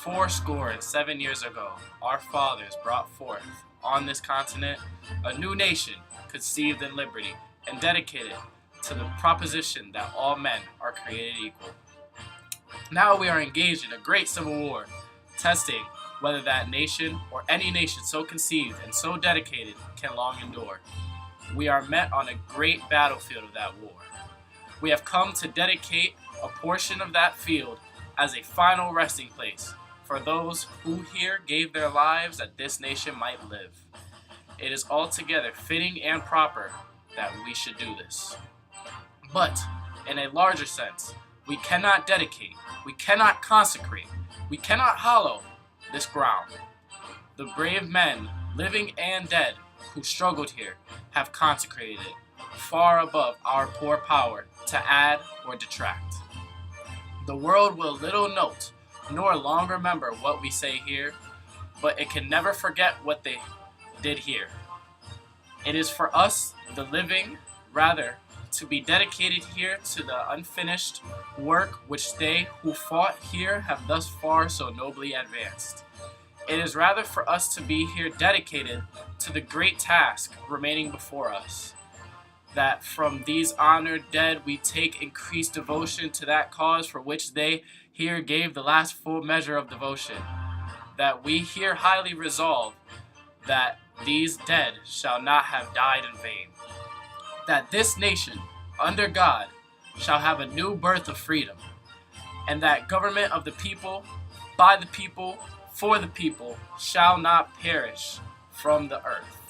407 years ago, our fathers brought forth on this continent a new nation conceived in liberty and dedicated to the proposition that all men are created equal. Now we are engaged in a great civil war, testing whether that nation or any nation so conceived and so dedicated can long endure. We are met on a great battlefield of that war. We have come to dedicate a portion of that field as a final resting place for those who here gave their lives that this nation might live. It is altogether fitting and proper that we should do this. But, in a larger sense, we cannot dedicate, we cannot consecrate, we cannot hallow this ground. The brave men, living and dead, who struggled here, have consecrated it, far above our poor power to add or detract. The world will little note, nor long remember what we say here, but it can never forget what they did here. It is for us, the living, rather, to be dedicated here to the unfinished work which they who fought here have thus far so nobly advanced. It is rather for us to be here dedicated to the great task remaining before us, that from these honored dead we take increased devotion to that cause for which they here gave the last full measure of devotion, that we here highly resolve that these dead shall not have died in vain, that this nation, under God, shall have a new birth of freedom, and that government of the people, by the people, for the people, shall not perish from the earth.